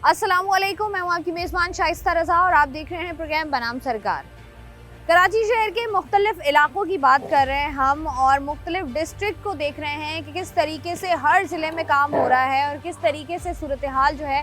अस्सलामुअलैकुम, मैं हूँ आपकी मेज़बान शाइस्ता रज़ा और आप देख रहे हैं प्रोग्राम बनाम सरकार। कराची शहर के मुख्तलिफ इलाकों की बात कर रहे हैं हम और मुख्तलिफ डिस्ट्रिक्ट को देख रहे हैं कि किस तरीके से हर ज़िले में काम हो रहा है और किस तरीके से सूरत हाल जो है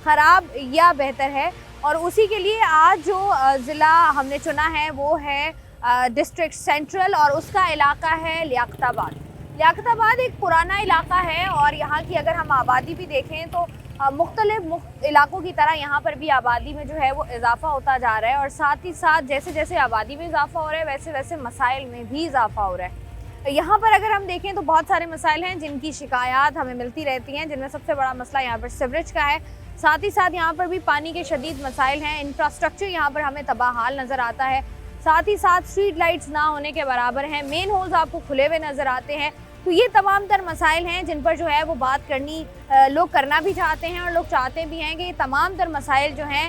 ख़राब या बेहतर है। और उसी के लिए आज जो ज़िला हमने चुना है वो है डिस्ट्रिक्ट सेंट्रल और उसका इलाका है लियाकताबाद। लियाकताबाद एक पुराना इलाका है और यहाँ की अगर हम आबादी भी देखें तो मुख्तलिफ इलाकों की तरह यहाँ पर भी आबादी में जो है वो इजाफा होता जा रहा है और साथ ही साथ जैसे जैसे आबादी में इजाफा हो रहा है वैसे वैसे मसाइल में भी इजाफा हो रहा है। यहाँ पर अगर हम देखें तो बहुत सारे मसाइल हैं जिनकी शिकायत हमें मिलती रहती हैं, जिनमें सबसे बड़ा मसला यहाँ पर सीवरेज का है। साथ ही साथ यहाँ पर भी पानी के शदीद मसाइल हैं। इंफ्रास्ट्रक्चर यहाँ पर हमें तबाहाल नज़र आता है। साथ ही साथ स्ट्रीट लाइट्स ना होने के बराबर हैं। मेन होल्स आपको खुले हुए नज़र आते हैं। तो ये तमाम तर मसाइल हैं जिन पर जो है वो बात करनी लोग करना भी चाहते हैं और लोग चाहते भी हैं कि ये तमाम तर मसाइल जो हैं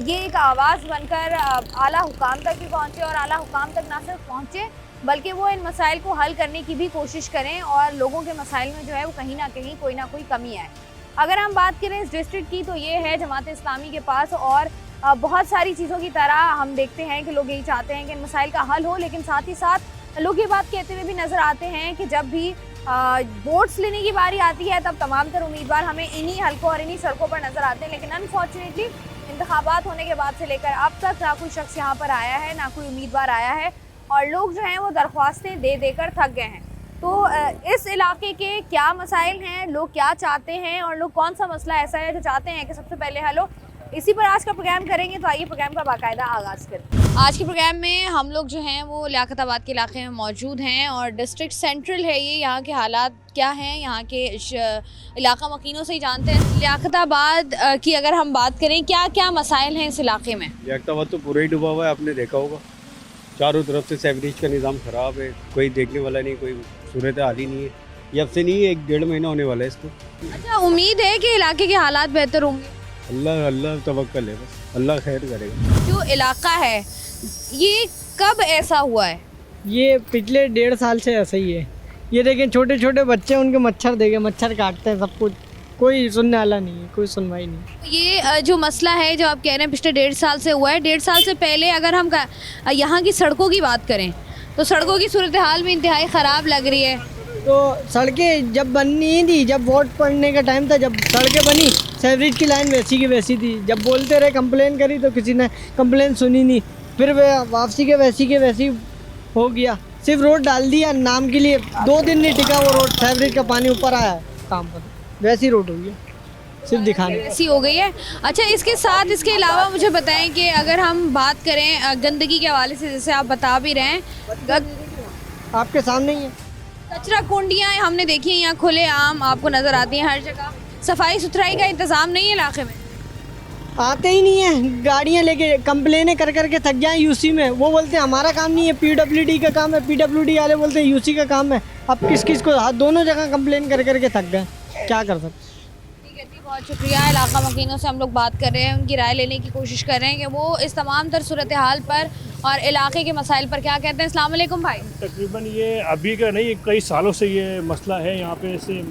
ये एक आवाज़ बनकर आला हुकाम तक भी पहुँचे और आला हुकाम तक ना सिर्फ पहुँचे बल्कि वो इन मसाइल को हल करने की भी कोशिश करें और लोगों के मसाइल में जो है वो कहीं ना कहीं कोई ना कोई कमी आए। अगर हम बात करें इस डिस्ट्रिक्ट की तो ये है जमात इस्लामी के पास और बहुत सारी चीज़ों की तरह हम देखते हैं कि लोग यही चाहते हैं कि इन मसाइल का हल हो, लेकिन साथ ही साथ लोग ये बात कहते हुए भी नज़र आते हैं कि जब भी वोट्स लेने की बारी आती है तब तमाम तर उम्मीदवार हमें इन्हीं हलकों और इन्हीं सड़कों पर नज़र आते हैं। लेकिन अनफॉर्चुनेटली इंतखाबात होने के बाद से लेकर अब तक ना कोई शख्स यहाँ पर आया है, ना कोई उम्मीदवार आया है और लोग जो हैं वो दरख्वास्तें दे देकर थक गए हैं। तो इस इलाके के क्या मसाइल हैं, लोग क्या चाहते हैं और लोग कौन सा मसला ऐसा है जो चाहते हैं कि सबसे पहले हल हो, इसी पर आज का प्रोग्राम करेंगे। तो आइए प्रोग्राम का बाकायदा आगाज़ करें। आज के प्रोग्राम में हम लोग जो हैं वो लियाकताबाद के इलाके में मौजूद हैं और डिस्ट्रिक्ट सेंट्रल है ये। यहाँ के हालात क्या हैं, यहाँ के इलाका मकीनों से ही जानते हैं। लियाकताबाद की अगर हम बात करें क्या क्या मसाइल हैं इस इलाके में? लियाकताबाद तो पूरा ही डूबा हुआ है, आपने देखा होगा। चारों तरफ से सीवरेज का निज़ाम ख़राब है, कोई देखने वाला नहीं, कोई सूरत हाल ही नहीं है। ये अब से नहीं है, 1-1.5 महीना होने वाला है इसको। अच्छा, उम्मीद है कि इलाके के हालात बेहतर होंगे? अल्लाह अल्लाह तवक्कल है, बस अल्लाह खैर करेगा। जो इलाका है ये कब ऐसा हुआ है? ये पिछले 1.5 साल से ऐसा ही है। ये देखें छोटे छोटे बच्चे, उनके मच्छर देखें, मच्छर काटते हैं सब कुछ, कोई सुनने वाला नहीं है, कोई सुनवाई नहीं। ये जो मसला है जो आप कह रहे हैं पिछले 1.5 साल से हुआ है, 1.5 साल से पहले अगर हम यहाँ की सड़कों की बात करें तो सड़कों की सूरत हाल भी इंतहाई ख़राब लग रही है। तो सड़कें जब बननी थी, जब वोट पड़ने का टाइम था, जब सड़कें बनी, सीवरेज की लाइन वैसी की वैसी थी। जब बोलते रहे, कंप्लेन करी तो किसी ने कंप्लेन सुनी नहीं, फिर वापसी के वैसी हो गया। सिर्फ रोड डाल दिया नाम के लिए, 2 दिन नहीं टिका वो रोड, सीवरेज का पानी ऊपर आया है काम पर, वैसी रोड हुई है, सिर्फ दिखाने ऐसी हो गई है। अच्छा, इसके साथ इसके अलावा मुझे बताएं कि अगर हम बात करें गंदगी के हवाले से, जैसे आप बता भी रहे हैं, आपके सामने ही है। कचरा कुंडियाँ हमने देखी हैं यहाँ खुले आम आपको नज़र आती हैं हर जगह। सफाई सुथराई का इंतज़ाम नहीं है इलाके में? आते ही नहीं है, गाड़ियाँ लेके कंप्लेनें कर करके थक गए यूसी में। वो बोलते हैं हमारा काम नहीं है, पीडब्ल्यूडी का काम है, पीडब्ल्यूडी वाले बोलते हैं यूसी का काम है। अब किस किस को दोनों जगह कंप्लेन कर करके थक गए, क्या कर सकते। ठीक है जी, बहुत शुक्रिया। इलाका मकीनों से हम लोग बात कर रहे हैं, उनकी राय लेने की कोशिश कर रहे हैं कि वो इस तमाम तर सूरत हाल पर और इलाके के मसाइल पर क्या कहते हैं। अस्सलाम वालेकुम भाई। तकरीबन ये अभी का नहीं, कई सालों से ये मसला है यहाँ पे। से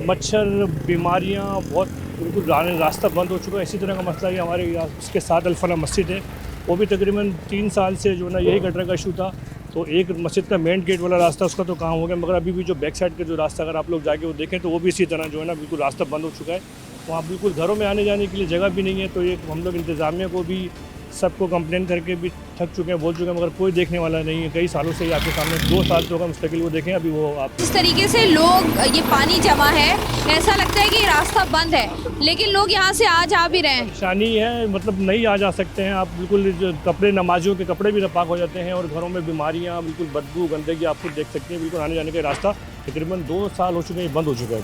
मच्छर, बीमारियाँ बहुत, बिल्कुल रास्ता बंद हो चुका है। इसी तरह का मसला ये हमारे इसके साथ अल-फलाह मस्जिद है, वो भी तकरीबन 3 साल से जो ना यही गटर का इशू था। तो एक मस्जिद का मेन गेट वाला रास्ता उसका तो काम हो गया, मगर अभी भी जो बैक साइड का जो रास्ता अगर आप लोग जाके वो देखें तो वो भी इसी तरह जो है ना बिल्कुल रास्ता बंद हो चुका है। वहाँ बिल्कुल घरों में आने जाने के लिए जगह भी नहीं है। तो ये हम लोग इंतज़ामिया को भी सबको कंप्लेन करके भी थक चुके हैं, बोल चुके हैं, मगर कोई देखने वाला नहीं है। कई सालों से आपके सामने 2 साल तो होगा मुस्तकिल वो देखें, अभी वो आप जिस तरीके से लोग ये पानी जमा है ऐसा लगता है कि रास्ता बंद है, लेकिन लोग यहाँ से आ जा भी रहे हैं। परेशानी है, मतलब नहीं आ जा सकते हैं आप। बिल्कुल जो कपड़े, नमाजियों के कपड़े भी नापाक हो जाते हैं और घरों में बीमारियाँ, बिल्कुल बदबू, गंदगी आप खुद देख सकते हैं। बिल्कुल आने जाने का रास्ता तकरीबन 2 साल हो चुके हैं, बंद हो चुका है।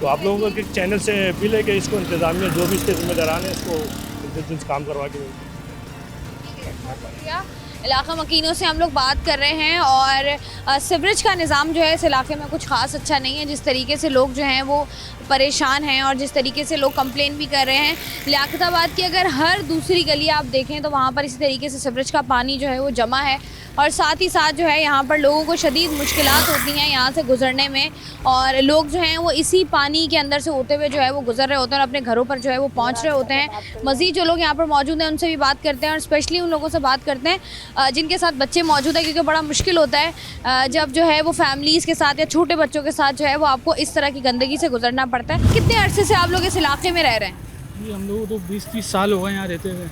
तो आप लोगों के चैनल से अपील है कि इसको इंतज़ामिया जो भी इसके जिम्मेदारान है इसको काम करवा के। इलाका मकीनों से हम लोग बात कर रहे हैं और सीवरेज का निज़ाम जो है इस इलाके में कुछ ख़ास अच्छा नहीं है। जिस तरीके से लोग जो हैं वो परेशान हैं और जिस तरीके से लोग कंप्लेन भी कर रहे हैं। लियाकताबाद की अगर हर दूसरी गली आप देखें तो वहाँ पर इसी तरीके से सीवरेज का पानी जो है वो जमा है और साथ ही साथ जो है यहाँ पर लोगों को शदीद मुश्किलात होती हैं यहाँ से गुजरने में और लोग जो हैं वो इसी पानी के अंदर से होते हुए जो है वो गुजर रहे होते हैं और अपने घरों पर जो है वो पहुँच रहे होते हैं। मज़ीद जो लोग यहाँ पर मौजूद हैं उनसे भी बात करते हैं और स्पेशली उन लोगों से बात करते हैं जिनके साथ बच्चे मौजूद हैं, क्योंकि बड़ा मुश्किल होता है जब जो है वो फैमिलीज़ के साथ या छोटे बच्चों के साथ जो है वो आपको इस तरह की गंदगी से गुजरना पड़ता है। कितने अरसे से आप लोग इस इलाके में रह रहे हैं? जी हम लोग तो 20-30 साल हो गए यहाँ रहते हुए,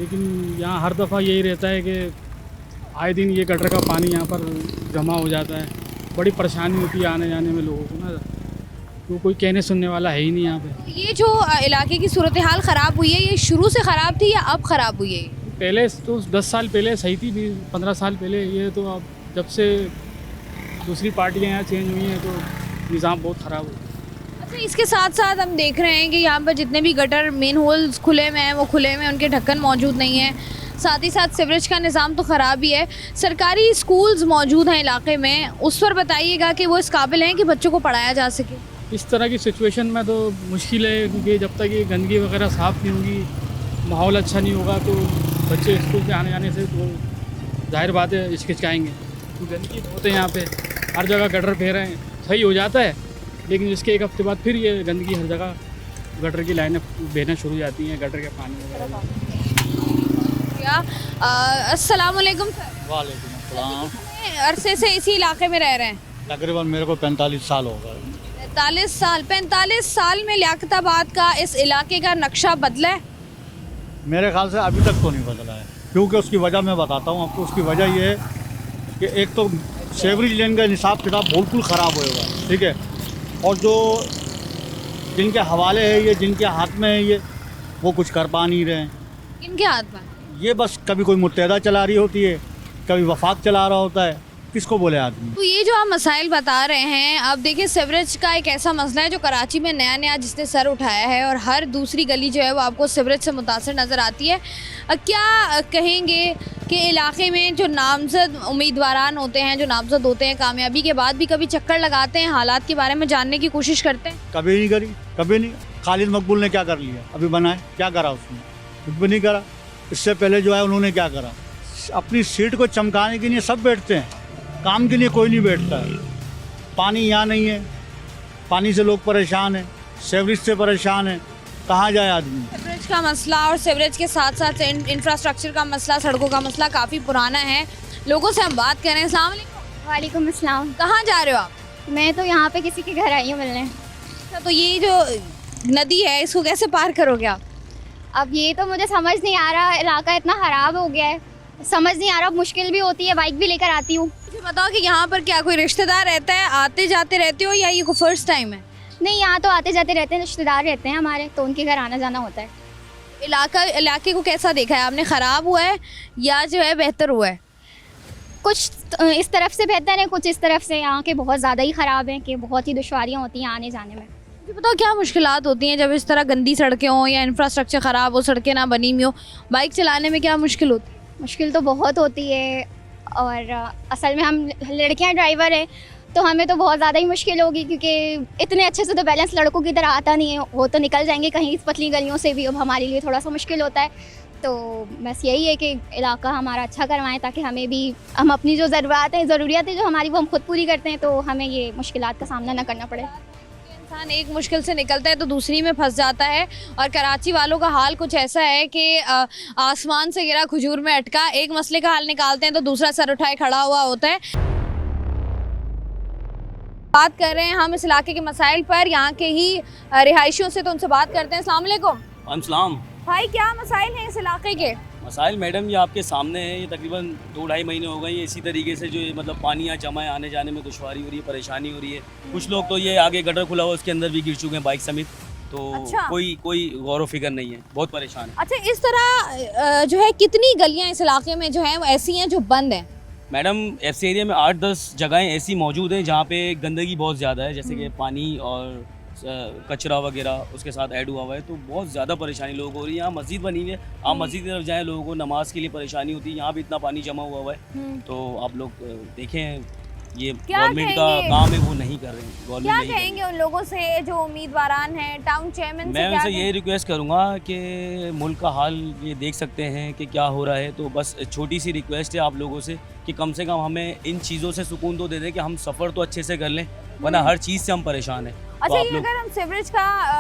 लेकिन यहाँ हर दफ़ा यही रहता है कि आए दिन ये गटर का पानी यहाँ पर जमा हो जाता है। बड़ी परेशानी होती है आने जाने में लोगों को ना, तो कोई कहने सुनने वाला है ही नहीं यहाँ पे। ये जो इलाके की सूरत हाल ख़राब हुई है, ये शुरू से ख़राब थी या अब ख़राब हुई है? पहले तो 10 साल पहले सही थी, 15 साल पहले। ये तो अब जब से दूसरी पार्टियाँ यहाँ चेंज हुई हैं तो निज़ाम बहुत ख़राब हुआ। अच्छा, इसके साथ साथ हम देख रहे हैं कि यहाँ पर जितने भी गटर मेन होल्स खुले में हैं वो खुले में, उनके ढक्कन मौजूद नहीं है। साथ ही साथ सीवरेज का निज़ाम तो ख़राब ही है। सरकारी स्कूल्स मौजूद हैं इलाके में, उस पर बताइएगा कि वो इस काबिल हैं कि बच्चों को पढ़ाया जा सके। इस तरह की सिचुएशन में तो मुश्किल है, क्योंकि जब तक ये गंदगी वगैरह साफ़ नहीं होगी, माहौल अच्छा नहीं होगा, तो बच्चे स्कूल से आने जाने से तो जाहिर बात है हिचकिचाएँगे। तो गंदगी बहुत है यहाँ पे, हर जगह गटर फेरे हैं, सही हो जाता है, लेकिन इसके एक हफ्ते बाद फिर ये गंदगी हर जगह गटर की लाइनें बहना शुरू हो जाती हैं, गटर के पानी वगैरह। अस्सलाम वालेकुम सर। वालेकुम अस्सलाम। कितने अरसे से इसी इलाके में रह रहे हैं? तकरीबन मेरे को 45 साल हो गए। 45 साल में लियाकताबाद का इस इलाके का नक्शा बदला है? मेरे ख्याल से अभी तक तो नहीं बदला है, क्योंकि उसकी वजह मैं बताता हूँ आपको। उसकी वजह ये है कि एक तो सेवरेज लेन का हिसाब किताब बिल्कुल ख़राब होएगा, ठीक है, और जो जिनके हवाले है ये, जिनके हाथ में है ये, वो कुछ कर पा नहीं रहे हैं। किनके हाथ में? ये बस कभी कोई मुत्तहदा चला रही होती है, कभी वफाक चला रहा होता है, किसको बोले आदमी। तो ये जो आप मसाइल बता रहे हैं, अब देखिए सीवरेज का एक ऐसा मसला है जो कराची में नया नया जिसने सर उठाया है और हर दूसरी गली जो है वो आपको सीवरेज से मुतासर नज़र आती है। क्या कहेंगे कि इलाके में जो नामजद उम्मीदवारान होते हैं, जो नामजद होते हैं, कामयाबी के बाद भी कभी चक्कर लगाते हैं, हालात के बारे में जानने की कोशिश करते हैं? कभी नहीं करी, कभी नहीं। खालिद मकबूल ने क्या कर लिया अभी बनाए, क्या करा उसने? कुछ भी नहीं करा। इससे पहले जो है उन्होंने क्या करा, अपनी सीट को चमकाने के लिए सब बैठते हैं, काम के लिए कोई नहीं बैठता है। पानी यहाँ नहीं है, पानी से लोग परेशान हैं, सीवरेज से परेशान हैं, कहाँ जाए आदमी। सीवरेज का मसला और सीवरेज के साथ साथ इंफ्रास्ट्रक्चर का मसला, सड़कों का मसला काफ़ी पुराना है। लोगों से हम बात करें। अस्सलाम वालेकुम। वालेकुम अस्सलाम। कहाँ जा रहे हो आप? मैं तो यहाँ पे किसी के घर आई हूँ मिलने। अच्छा, तो ये जो नदी है इसको कैसे पार करोगे आप? अब ये तो मुझे समझ नहीं आ रहा, इलाका इतना ख़राब हो गया है, समझ नहीं आ रहा। मुश्किल भी होती है, बाइक भी लेकर आती हूँ। मुझे बताओ कि यहाँ पर क्या कोई रिश्तेदार रहता है, आते जाते रहते हो या ये कोई फर्स्ट टाइम है? नहीं, यहाँ तो आते जाते रहते हैं, रिश्तेदार रहते हैं हमारे, तो उनके घर आना जाना होता है। इलाके को कैसा देखा है आपने, ख़राब हुआ है या जो है बेहतर हुआ है? कुछ इस तरफ से बेहतर है, कुछ इस तरफ से। यहाँ के बहुत ज़्यादा ही ख़राब हैं कि बहुत ही दुश्वारियाँ होती हैं आने जाने में। मुझे बताओ क्या मुश्किलात होती हैं जब इस तरह गंदी सड़कें हों या इंफ्रास्ट्रक्चर ख़राब हो, सड़कें ना बनी हुई हो, बाइक चलाने में क्या मुश्किल होती है? मुश्किल तो बहुत होती है, और असल में हम लड़कियां ड्राइवर हैं तो हमें तो बहुत ज़्यादा ही मुश्किल होगी, क्योंकि इतने अच्छे से तो बैलेंस लड़कों की तरह आता नहीं है। वो तो निकल जाएंगे कहीं इस पतली गलियों से भी, अब हमारे लिए थोड़ा सा मुश्किल होता है। तो बस यही है कि इलाका हमारा अच्छा करवाएं, ताकि हमें भी, हम अपनी जो ज़रूरियातें जो हमारी वो हम खुद पूरी करते हैं, तो हमें ये मुश्किलात का सामना ना करना पड़े। इंसान एक मुश्किल से निकलता है तो दूसरी में फंस जाता है, और कराची वालों का हाल कुछ ऐसा है कि आसमान से गिरा खजूर में अटका, एक मसले का हल निकालते हैं तो दूसरा सर उठाए खड़ा हुआ होता है। बात कर रहे हैं हम इस इलाके के मसाइल पर, यहाँ के ही रिहायशियों से, तो उनसे बात करते हैं। अस्सलाम वालेकुम। अस्सलाम। भाई, क्या मसाइल हैं इस इलाके के? मसाइल मैडम ये आपके सामने है, ये तकरीबन 2-2.5 महीने हो गए ये इसी तरीके से जो ये मतलब पानी यहाँ जमा है, आने जाने में दुश्वारी हो रही है, परेशानी हो रही है। कुछ लोग तो ये आगे गटर खुला हुआ उसके अंदर भी गिर चुके हैं बाइक समेत, तो अच्छा। कोई गौर व फिक्र नहीं है, बहुत परेशान है। अच्छा, इस तरह जो है कितनी गलियाँ इस इलाके में जो हैं वो ऐसी हैं जो बंद हैं? मैडम एफसी एरिया में 8-10 जगहें ऐसी मौजूद हैं जहाँ पे गंदगी बहुत ज़्यादा है, जैसे कि पानी और कचरा वगैरह उसके साथ ऐड हुआ हुआ है, तो बहुत ज़्यादा परेशानी लोगों को हो रही है। यहाँ मस्जिद बनी हुई है, आप मस्जिद की तरफ जाएँ, लोगों को नमाज के लिए परेशानी होती है, यहाँ भी इतना पानी जमा हुआ है। तो आप लोग देखें, ये क्या गवर्नमेंट का कहेंगे? काम है, वो नहीं कर रहे हैं। क्या गवर्नमेंट नहीं कर रही। कहेंगे उन लोगों से जो उम्मीदवारान हैं, टाउन चेयरमैन से मैं क्या उनसे ये रिक्वेस्ट करूँगा कि मुल्क का हाल ये देख सकते हैं कि क्या हो रहा है, तो बस छोटी सी रिक्वेस्ट है आप लोगों से कि कम से कम हमें इन चीज़ों से सुकून तो दे दें कि हम सफ़र तो अच्छे से कर लें, वरना हर चीज़ से हम परेशान हैं। अच्छा, आप ये लोग- अगर हम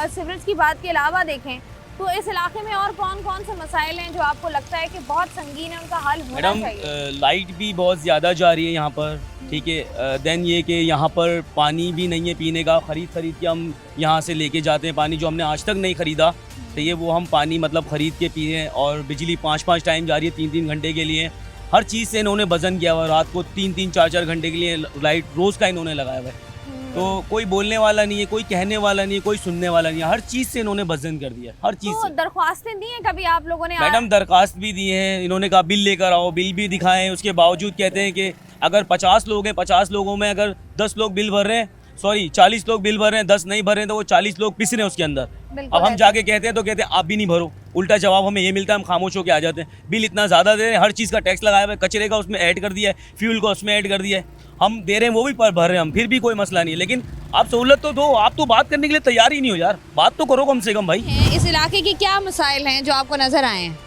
सीवरेज की बात के अलावा देखें तो इस इलाके में और कौन कौन से मसाइल हैं जो आपको लगता है कि बहुत संगीन है, उनका हल होना मैडम चाहिए? लाइट भी बहुत ज़्यादा जा रही है यहाँ पर, ठीक है। देन ये कि यहाँ पर पानी भी नहीं है पीने का, ख़रीद के हम यहाँ से लेके जाते हैं पानी, जो हमने आज तक नहीं ख़रीदा, तो ये वो हम पानी मतलब ख़रीद के पी रहे हैं। और बिजली 5-5 टाइम जा रही है, 3-3 घंटे के लिए। हर चीज़ से इन्होंने वज़न किया हुआ है, रात को 3-3 4-4 घंटे के लिए लाइट रोज़ का इन्होंने लगाया हुआ है। तो कोई बोलने वाला नहीं है, कोई कहने वाला नहीं है, कोई सुनने वाला नहीं है, हर चीज़ से इन्होंने वज़न कर दिया, हर चीज़ तो से। दरख्वास्तें दी हैं कभी आप लोगों ने? मैडम दरखास्त भी दी है, इन्होंने कहा बिल लेकर आओ, बिल भी दिखाएं, उसके बावजूद कहते हैं कि अगर 50 लोग हैं, 50 लोगों में अगर 10 लोग बिल भर रहे हैं, 40 लोग बिल भर रहे हैं, 10 नहीं भर रहे हैं, तो वो 40 लोग पिस रहे हैं उसके अंदर। बिल्कुल अब हम ऐसा। जाके कहते हैं तो कहते हैं आप भी नहीं भरो, उल्टा जवाब हमें ये मिलता है, हम खामोश होकर आ जाते हैं। बिल इतना ज़्यादा दे रहे हैं, हर चीज़ का टैक्स लगाया हुआ है, कचरे का उसमें ऐड कर दिया है, फ्यूल का उसमें ऐड कर दिया है, हम दे रहे हैं वो भी भर रहे हैं हम, फिर भी कोई मसला नहीं है। लेकिन आप सहूलत तो दो, आप तो बात करने के लिए तैयार ही नहीं हो यार, बात तो करो कम से कम भाई। इस इलाके के क्या मसाइल हैं जो आपको नज़र आए हैं?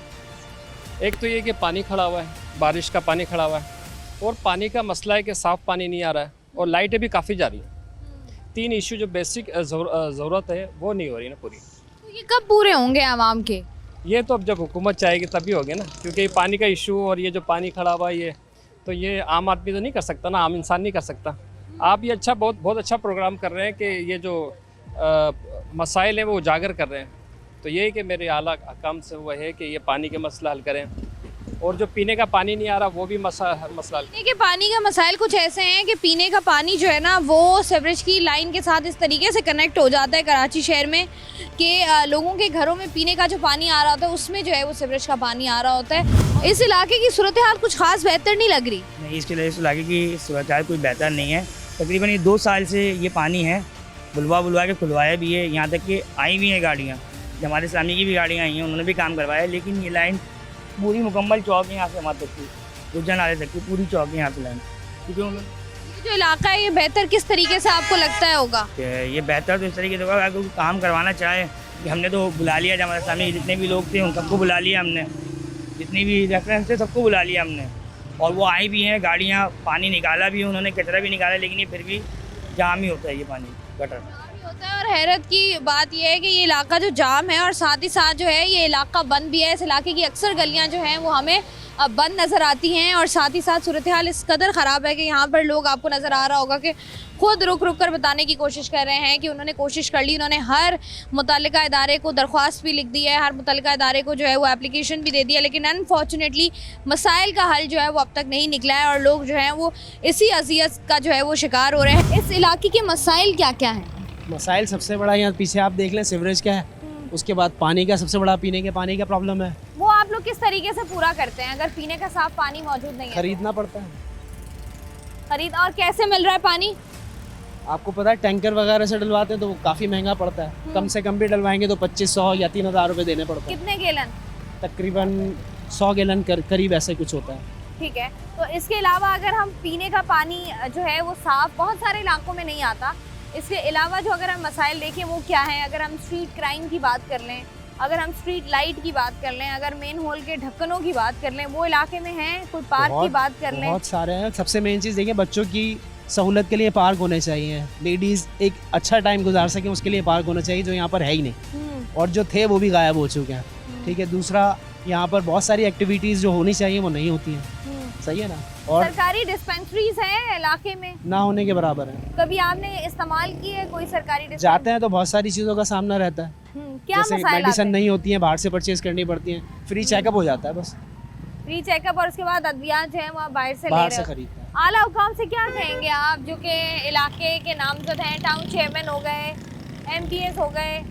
एक तो ये कि पानी खड़ा हुआ है, बारिश का पानी खड़ा हुआ है, और पानी का मसला है कि साफ़ पानी नहीं आ रहा है, और लाइटें भी काफ़ी जा रही हैं। 3 इशू जो बेसिक ज़रूरत है वो नहीं हो रही ना पूरी। तो ये कब पूरे होंगे आवाम के? ये तो अब जब हुकूमत चाहेगी तभी होगे ना, क्योंकि ये पानी का इशू और ये जो पानी खड़ा हुआ है ये, तो ये आम आदमी तो नहीं कर सकता ना, आम इंसान नहीं कर सकता। आप ये अच्छा बहुत अच्छा प्रोग्राम कर रहे हैं कि ये जो मसाइल हैं वो उजागर कर रहे हैं। तो ये है कि मेरे आला काम से वो है कि ये पानी के मसला हल करें, और जो पीने का पानी नहीं आ रहा वो भी मसला हल। पीने के पानी का मसाइल कुछ ऐसे हैं कि पीने का पानी जो है ना वो सीवरेज की लाइन के साथ इस तरीके से कनेक्ट हो जाता है कराची शहर में कि लोगों के घरों में पीने का जो पानी आ रहा होता है उसमें जो है वो सीवरेज का पानी आ रहा होता है। इस इलाके की सूरत हाल कुछ खास बेहतर नहीं लग रही। नहीं, इसके लिए इस इलाके की सूरत हाल कोई बेहतर नहीं है। तकरीबन ये 2 साल से ये पानी है, बुलवा के खुलवाया भी है, यहाँ तक कि आई भी हैं गाड़ियाँ, हमारे सामने की भी गाड़ियाँ आई हैं, उन्होंने भी काम करवाया, लेकिन ये लाइन पूरी मुकम्मल चौक है यहाँ से वहाँ तक की, गुज्जर नाले तक की पूरी चौक है यहाँ पे लाइन। क्योंकि उन्होंने जो इलाका है ये बेहतर किस तरीके से आपको लगता है होगा? ये बेहतर तो इस तरीके से होगा, अगर कोई काम करवाना चाहे कि हमने तो बुला लिया, जब हमारे सामने जितने भी लोग थे उन सबको बुला लिया हमने, जितनी भी रेफरेंस थे सबको बुला लिया हमने, और वो आई भी हैं गाड़ियाँ, पानी निकाला भी उन्होंने, कचरा भी निकाला, लेकिन ये फिर भी जाम ही होता है ये पानी गटर। होता है। और हैरत की बात यह है कि ये इलाका जो जाम है और साथ ही साथ जो है ये इलाका बंद भी है। इस इलाके की अक्सर गलियां जो हैं वो हमें अब बंद नज़र आती हैं, और साथ ही साथ सूरत हाल इस कदर ख़राब है कि यहाँ पर लोग, आपको नज़र आ रहा होगा कि खुद रुक रुक कर बताने की कोशिश कर रहे हैं कि उन्होंने कोशिश कर ली, उन्होंने हर मुतल्लिका इदारे को दरख्वास्त भी लिख दी है, हर मुतल्लिका इदारे को जो है वो एप्लीकेशन भी दे दिया, लेकिन अनफॉर्चुनेटली मसाइल का हल जो है वो अब तक नहीं निकला है, और लोग जो हैं वो इसी अजियत का जो है वो शिकार हो रहे हैं। इस इलाके के मसाइल क्या क्या हैं? मसाइल सबसे बड़ा यहाँ पीछे आप देख लें सीवरेज का है, उसके बाद पानी का सबसे बड़ा पीने के पानी का प्रॉब्लम है। वो आप लोग किस तरीके से पूरा करते हैं अगर पीने का साफ पानी मौजूद नहीं है? खरीदना पड़ता है। खरीद, और कैसे मिल रहा है पानी? आपको पता है टैंकर वगैरह से डलवाते हैं तो वो काफ़ी महंगा पड़ता है, कम से कम भी डलवाएंगे तो 2500 या 3000 रुपये देने पड़ते हैं। कितने गैलन? तकरीबन 100 गैलन करीब ऐसे कुछ होता है। ठीक है, तो इसके अलावा अगर हम पीने का पानी जो है वो साफ बहुत सारे इलाकों में नहीं आता, इसके अलावा जो अगर हम मसाइल देखें वो क्या है? अगर हम स्ट्रीट क्राइम की बात कर लें, अगर हम स्ट्रीट लाइट की बात कर लें, अगर मेन होल के ढक्कनों की बात कर लें, वो इलाके में हैं, कोई पार्क की बात कर लें। बहुत सारे हैं। सबसे मेन चीज़ देखिए, बच्चों की सहूलत के लिए पार्क होने चाहिए, लेडीज़ एक अच्छा टाइम गुजार सकें उसके लिए पार्क होना चाहिए, जो यहाँ पर है ही नहीं, और जो थे वो भी गायब हो चुके हैं। ठीक है, दूसरा यहाँ पर बहुत सारी एक्टिविटीज़ जो होनी चाहिए वो नहीं होती हैं। सही है ना? और सरकारी डिस्पेंसरीज हैं इलाके में, ना होने के बराबर है। कभी आपने इस्तेमाल की है कोई सरकारी डिस्पेंसरी? जाते हैं तो बहुत सारी चीज़ों का सामना रहता है, क्या जैसे मसाइल आते मेडिसिन हैं? नहीं होती है, बाहर से परचेज करनी पड़ती है, फ्री चेकअप हो जाता है बस, फ्री चेकअप, और उसके बाद अद्वियात जो है वो आप बाहर से ले बाहर रहे से हो। खरीदते हैं। आला हुकाम से क्या कहेंगे आप, जो कि इलाके के नामजद हैं, टाउन चेयरमैन हो गए, MPS हो गए?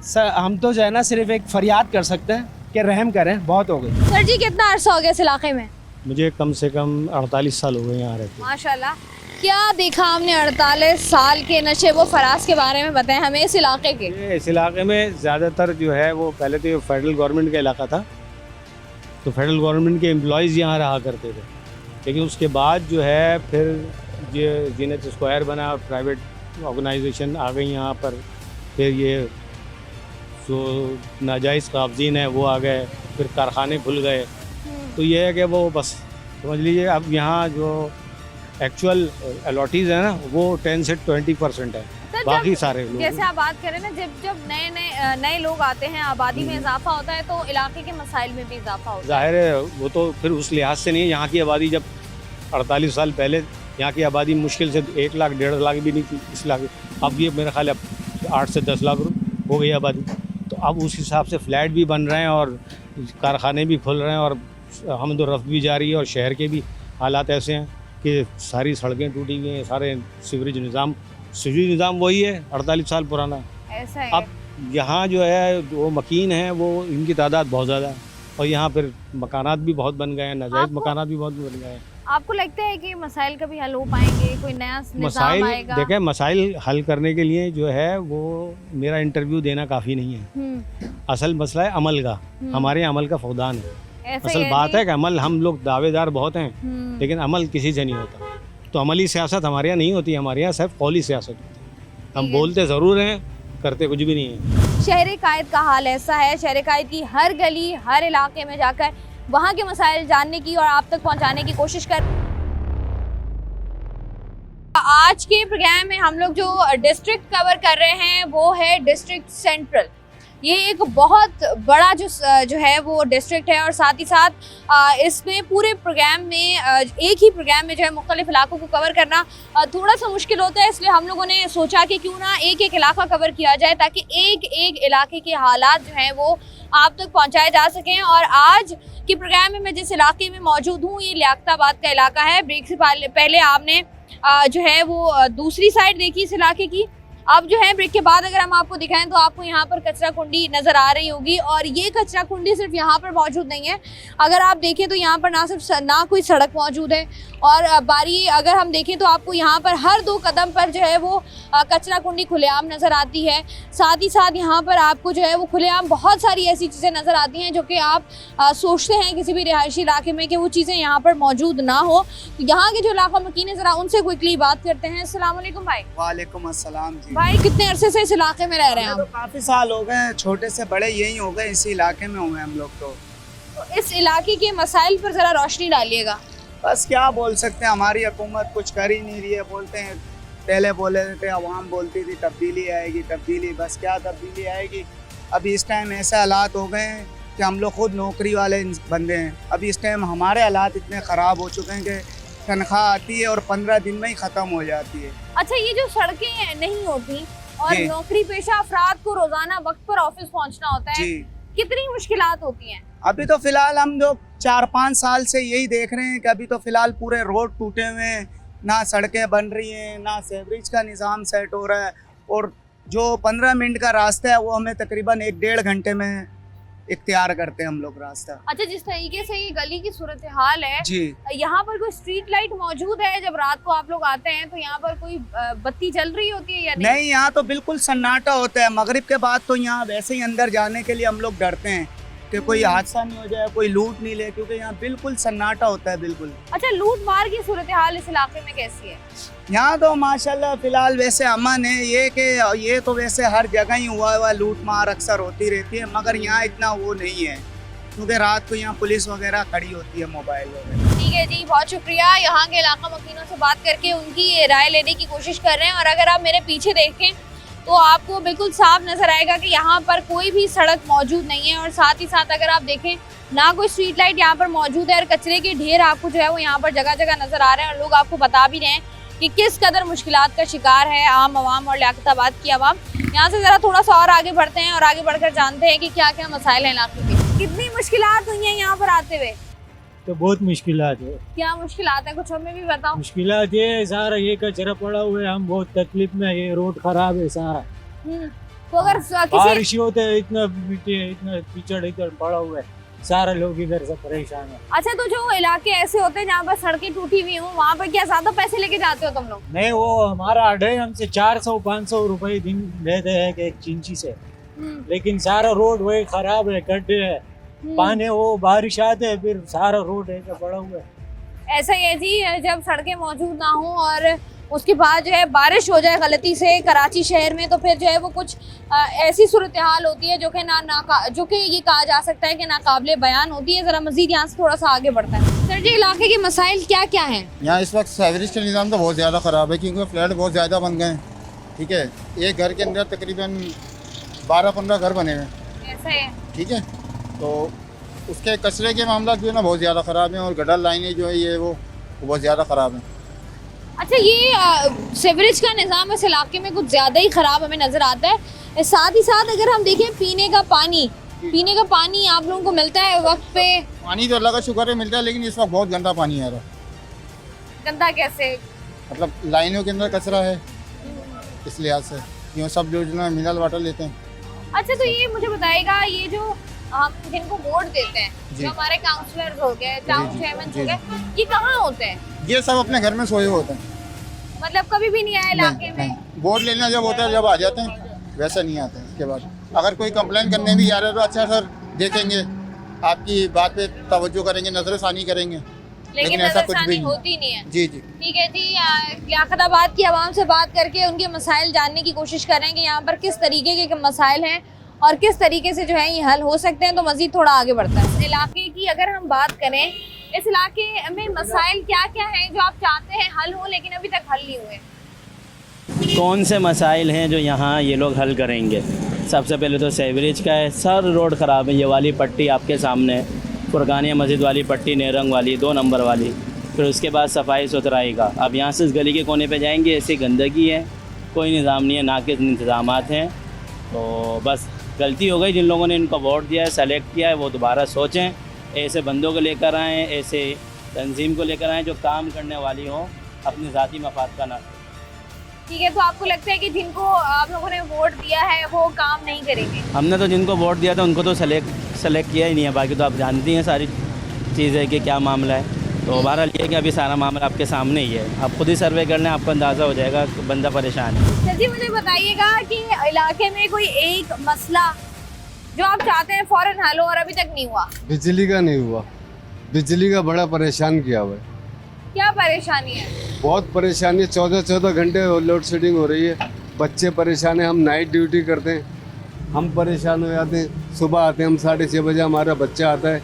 सर हम तो जो है ना सिर्फ एक फरियाद कर सकते हैं कि रहम करें, बहुत हो गई। सर जी कितना अरसा हो गया इस इलाके में? मुझे कम से कम 48 साल हो गए यहाँ रहते। माशाल्लाह। क्या देखा हमने 48 साल के नशे वो फराज के बारे में बताएं हमें इस इलाके के। इस इलाके में ज़्यादातर जो है वो पहले तो ये फेडरल गवर्नमेंट का इलाका था, तो फेडरल गवर्नमेंट के एम्प्लॉयज़ यहाँ रहा करते थे। लेकिन उसके बाद जो है फिर ये जीनत स्क्वायर बना, प्राइवेट ऑर्गेनाइजेशन आ गई यहाँ पर, फिर ये जो नाजायज़ काबजीन है वो आ गए, फिर कारखाने खुल गए। तो ये है कि वो बस समझ लीजिए अब यहाँ जो एक्चुअल अलॉटीज़ है ना वो 10 से 20% है, तो बाकी जब- सारे लोग जैसे आप बात करें ना, जब जब नए लोग आते हैं, आबादी में इजाफा होता है तो इलाके के मसाइल में भी इजाफा होता है। ज़ाहिर है वो तो फिर उस लिहाज से नहीं है। यहाँ की आबादी जब 48 साल पहले यहाँ की आबादी मुश्किल से 1 लाख 1.5 लाख भी नहीं थी इस इलाके, अब ये मेरा ख्याल है 8 से 10 लाख हो गई आबादी। तो अब उस हिसाब से फ्लैट भी बन रहे हैं और कारखाने भी खुल रहे हैं और हमदोरफ्त भी जारी है, और शहर के भी हालात ऐसे हैं कि सारी सड़कें टूटी हुई हैं, सारे सीवरेज निज़ाम वही है 48 साल पुराना। ऐसा है। अब यहाँ जो है वो मकीन है वो इनकी तादाद बहुत ज़्यादा है, और यहाँ फिर मकानात भी बहुत बन गए हैं, नाजायज़ आपको- मकानात भी बहुत बन गए हैं। आपको लगता है कि मसाइल कभी हल हो पाएंगे, कोई नया निज़ाम मसाइल आएगा? देखें, मसाइल हल करने के लिए जो है वो मेरा इंटरव्यू देना काफ़ी नहीं है। हम्म, असल मसला है अमल का, हमारे अमल का फौदान है। ऐसा ही असल बात जी। है कि अमल, हम लोग दावेदार बहुत हैं लेकिन अमल किसी से नहीं होता। तो अमली सियासत हमारे यहाँ नहीं होती, हमारे यहाँ सिर्फ कौली सियासत होती है। हम ठीक है। बोलते ज़रूर हैं, करते कुछ भी नहीं है। शहर कायद का हाल ऐसा है, शहर कायद की हर गली हर इलाके में जाकर वहाँ के मसाइल जानने की और आप तक पहुँचाने की कोशिश कर। आज के प्रोग्राम में हम लोग जो डिस्ट्रिक्ट कवर कर रहे हैं वो है डिस्ट्रिक्ट सेंट्रल। ये एक बहुत बड़ा जो है वो डिस्ट्रिक्ट है, और साथ ही साथ इसमें पूरे प्रोग्राम में एक ही प्रोग्राम में जो है मुख्तलिफ इलाकों को कवर करना थोड़ा सा मुश्किल होता है। इसलिए हम लोगों ने सोचा कि क्यों ना एक एक इलाका कवर किया जाए, ताकि एक एक इलाके के हालात जो हैं वो आप तक पहुंचाए जा सकें। और आज के प्रोग्राम में मैं जिस इलाके में मौजूद हूँ ये लियाकताबाद का इलाका है। ब्रेक से पहले आपने जो है वो दूसरी साइड देखी इस इलाके की। अब जो है ब्रेक के बाद अगर हम आपको दिखाएं तो आपको यहाँ पर कचरा कुंडी नज़र आ रही होगी, और ये कचरा कुंडी सिर्फ यहाँ पर मौजूद नहीं है। अगर आप देखें तो यहाँ पर ना कोई सड़क मौजूद है, और बारी अगर हम देखें तो आपको यहाँ पर हर 2 कदम पर जो है वो कचरा कुंडी खुलेआम नज़र आती है। साथ ही साथ यहाँ पर आपको जो है वो खुलेआम बहुत सारी ऐसी चीज़ें नज़र आती हैं जो कि आप सोचते हैं किसी भी रिहायशी इलाके में कि वो चीज़ें यहाँ पर मौजूद ना हो। तो यहाँ के जो इलाका मकीन है ज़रा उनसे क्विकली बात करते हैं। अस्सलाम वालेकुम भाई। वालेकुम अस्सलाम जी। भाई कितने अरसे से इस इलाके में रह रहे हैं तो आप? काफ़ी साल हो गए, छोटे से बड़े यही हो गए, इसी इलाके में हुए हम लोग। तो इस इलाके के मसाइल पर ज़रा रोशनी डालिएगा। बस क्या बोल सकते हैं, हमारी हुकूमत कुछ कर ही नहीं रही है। बोलते हैं, पहले बोले थे, अवाम बोलती थी तब्दीली आएगी तब्दीली, बस क्या तब्दीली आएगी। अभी इस टाइम ऐसे हालात हो गए हैं कि हम लोग खुद नौकरी वाले बंदे हैं। अभी इस टाइम हमारे हालात इतने ख़राब हो चुके हैं कि तनख्वाह आती है और 15 दिन में ही ख़त्म हो जाती है। अच्छा, ये जो सड़कें नहीं होती और जी। नौकरी पेशा अफराद को रोजाना वक्त पर ऑफिस पहुंचना होता है, जी। कितनी मुश्किलात होती हैं? अभी तो फिलहाल हम जो 4-5 साल से यही देख रहे हैं कि अभी तो फिलहाल पूरे रोड टूटे हुए हैं, ना सड़कें बन रही हैं, ना सीवरेज का निज़ाम सेट हो रहा है, और जो 15 मिनट का रास्ता है वो हमें तकरीबन 1-1.5 घंटे में इख्तियार करते हैं हम लोग रास्ता। अच्छा, जिस तरीके से ये गली की सूरत हाल है, जी। यहाँ पर कोई स्ट्रीट लाइट मौजूद है? जब रात को आप लोग आते हैं तो यहाँ पर कोई बत्ती जल रही होती है या नहीं? नहीं, यहाँ तो बिल्कुल सन्नाटा होता है। मगरिब के बाद तो यहाँ वैसे ही अंदर जाने के लिए हम लोग डरते हैं कि कोई हादसा नहीं हो जाए, कोई लूट नहीं ले, क्योंकि यहाँ बिल्कुल सन्नाटा होता है बिल्कुल। अच्छा, लूट मार की सूरत हाल इस इलाके में कैसी है? यहाँ तो माशाल्लाह फिलहाल वैसे अमन है। ये कि ये तो वैसे हर जगह ही हुआ लूट मार अक्सर होती रहती है, मगर यहाँ इतना वो नहीं है, क्योंकि रात को यहाँ पुलिस वगैरह खड़ी होती है, मोबाइल वगैरह। ठीक है जी, बहुत शुक्रिया। यहाँ के इलाका मकीनों से बात करके उनकी राय लेने की कोशिश कर रहे हैं। और अगर आप मेरे पीछे देखें तो आपको बिल्कुल साफ नजर आएगा कि यहाँ पर कोई भी सड़क मौजूद नहीं है, और साथ ही साथ अगर आप देखें ना कोई स्ट्रीट लाइट यहाँ पर मौजूद है, और कचरे के ढेर आपको जो है वो यहाँ पर जगह जगह नजर आ रहे हैं। और लोग आपको बता भी रहे हैं कि किस कदर मुश्किलात का शिकार है आम आवाम और लियाकताबाद की आवाम। यहाँ से ज़रा थोड़ा सा और आगे बढ़ते हैं और आगे बढ़कर जानते हैं कि क्या क्या मसाइल हैं इलाके के। कितनी मुश्किलात हुई हैं यहाँ पर आते हुए? तो बहुत मुश्किलात है। क्या मुश्किलात है, कुछ हमें भी बताओ। मुश्किलात ये है, सारा ये कचरा पड़ा हुआ है, हम बहुत तकलीफ में, ये रोड खराब है सारा। तो अगर बारिश होते है, इतना मिट्टी है, इतना कीचड़ इधर पड़ा हुआ है, सारे लोग इधर से परेशान है। अच्छा, तो जो इलाके ऐसे होते हैं जहाँ पर सड़कें टूटी हुई हों, वहाँ पर क्या ज्यादा पैसे लेके जाते हो तुम लोग? नहीं, वो हमारा अड्डे हमसे 400-500 रुपए दिन लेते हैं कि एक चिंची से, लेकिन सारा रोड वही खराब है, गड्ढे है, पानी वो बारिश आते है फिर सारा रोड ऐसा पड़ा हुआ है। ऐसा ही है जी, जब सड़कें मौजूद ना हो और उसके बाद जो है बारिश हो जाए गलती से कराची शहर में, तो फिर जो है वो कुछ ऐसी सूरत हाल होती है जो कि जो कि ये कहा जा सकता है कि नाकाबिले बयान होती है। ज़रा मज़ीद यहाँ से थोड़ा सा आगे बढ़ता है। सर जी, इलाके के मसाइल क्या क्या हैं? यहाँ इस वक्त सीवरेज का निज़ाम तो बहुत ज़्यादा ख़राब है, क्योंकि फ्लैट बहुत ज़्यादा बन गए हैं। ठीक है, एक घर के अंदर तकरीबन 12-15 घर बने हुए हैं। ऐसा है, ठीक है, तो उसके कचरे के मामला जो है ना बहुत ज़्यादा ख़राब हैं, और गटर लाइनें जो है ये वो बहुत ज़्यादा ख़राब हैं। अच्छा, ये सीवरेज का निज़ाम इस इलाके में कुछ ज़्यादा ही ख़राब हमें नज़र आता है। साथ ही साथ अगर हम देखें पीने का पानी आप लोगों को मिलता है वक्त पे? पानी तो अल्लाह का शुक्र है मिलता है, लेकिन इस वक्त बहुत गंदा पानी आ रहा है। गंदा कैसे? मतलब लाइनों के अंदर कचरा है, इस लिहाज से यूँ सब जो ना मिनरल वाटर लेते हैं। अच्छा, तो ये मुझे बताएगा, ये जो हम जिनको वोट देते हैं, जो हमारे काउंसलर हो गए, टाउन चेयरमैन हो गए, ये कहाँ होते हैं? ये सब अपने घर में सोए होते हैं, मतलब कभी भी नहीं आए इलाके में? वोट लेना जब होता है जब आ जाते हैं, वैसा नहीं आते हैं। इसके बाद अगर कोई कंप्लेन करने भी आ रहा है तो अच्छा सर देखेंगे, आपकी बात पे तवज्जो करेंगे, नजरसानी करेंगे, लेकिन ऐसा कुछ भी होती नहीं है। जी जी ठीक है जी, लियाकताबाद की आवाम से बात करके उनके मसाइल जानने की कोशिश करेंगे, यहाँ पर किस तरीके के मसाइल हैं और किस तरीके से जो है ये हल हो सकते हैं। तो मजीद थोड़ा आगे बढ़ता है। इस इलाके की अगर हम बात करें, इस इलाके में मसाइल क्या क्या हैं जो आप चाहते हैं हल हो लेकिन अभी तक हल नहीं हुए? कौन से मसाइल हैं जो यहाँ ये लोग हल करेंगे? सबसे पहले तो सीवरेज का है, सर रोड ख़राब है, ये वाली पट्टी आपके सामने, फुरकानिया मस्जिद वाली पट्टी, नेरंग वाली 2 नंबर वाली। फिर उसके बाद सफाई सुथराई का, अब यहाँ से इस गली के कोने पे जाएंगे, ऐसी गंदगी है, कोई निज़ाम नहीं है, ना के इंतज़ाम हैं। तो बस गलती हो गई, जिन लोगों ने इनको वोट दिया है, सेलेक्ट किया है, वो दोबारा सोचें, ऐसे बंदों को लेकर आएँ, ऐसे तंजीम को लेकर आएँ जो काम करने वाली हो, अपने ज़ाती मफाद का ना। ठीक है, तो आपको लगता है कि जिनको आप लोगों ने वोट दिया है वो काम नहीं करेंगे? हमने तो जिनको वोट दिया था उनको तो सेलेक्ट किया ही नहीं है, बाकी तो आप जानती हैं सारी चीज़ें कि क्या मामला है। तो बहरहाल ये कि अभी सारा मामला आपके सामने ही है, आप खुद ही सर्वे कर लें, आपको अंदाज़ा हो जाएगा कि बंदा परेशान है। जल्दी मुझे बताइएगा कि इलाके में कोई एक मसला जो आप चाहते हैं फ़ौरन हल हो और अभी तक नहीं हुआ? बिजली का नहीं हुआ, बिजली का बड़ा परेशान किया हुआ है। क्या परेशानी है? बहुत परेशानी है, 14-14 घंटे लोड शेडिंग हो रही है, बच्चे परेशान हैं, हम नाइट ड्यूटी करते हैं, हम परेशान हो जाते हैं। सुबह आते हैं हम 6:30 बजे, हमारा बच्चा आता है,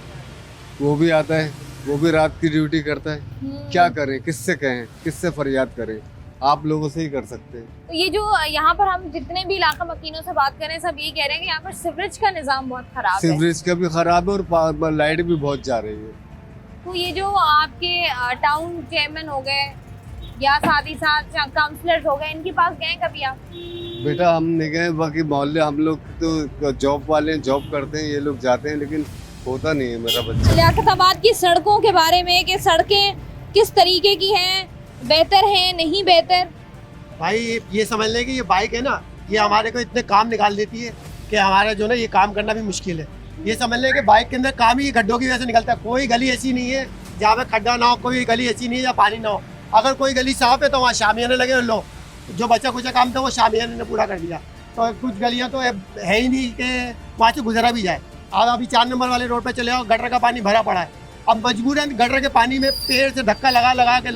वो भी आता है, वो भी रात की ड्यूटी करता है। क्या करें, किससे कहें, किससे फरियाद करें? आप लोगों से ही कर सकते हैं। तो ये जो यहाँ पर हम जितने भी इलाका मकीनों से बात करें, सब ये कह रहे हैं कि यहाँ पर सीवरेज का निज़ाम बहुत ख़राब है। सीवरेज का भी ख़राब है और लाइट भी बहुत जा रही है। तो ये जो आपके टाउन चेयरमैन हो गए या साथ ही साथ काउंसलर्स हो गए, इनके पास गए कभी आप? बेटा हम नहीं गए, बाकी मोहल्ले हम लोग तो जॉब वाले हैं, जॉब करते हैं, ये लोग जाते हैं, लेकिन होता नहीं है मेरा बच्चा। लियाकताबाद की सड़कों के बारे में कि सड़कें किस तरीके की हैं, बेहतर हैं नहीं बेहतर? भाई ये समझ लें कि ये बाइक है ना, ये हमारे को इतने काम निकाल देती है कि हमारा जो ना ये काम करना भी मुश्किल है। ये समझ लें कि बाइक के अंदर काम ही गड्ढों की वजह से निकलता है। कोई गली ऐसी नहीं है जहाँ पे खड्डा ना हो, कोई गली ऐसी नहीं है जहाँ पानी ना हो। अगर कोई गली साफ है तो वहाँ शामियाने लगे, लो जो बचा कुचा काम था वो शामियाने ने पूरा कर दिया। तो कुछ गलियाँ तो है ही नहीं कि वहाँ से गुजरा भी जाए। अब अभी 4 नंबर वाले रोड पर चले आओ, गटर का पानी भरा पड़ा है। अब मजबूरन गटर के पानी में पेड़ से धक्का लगा के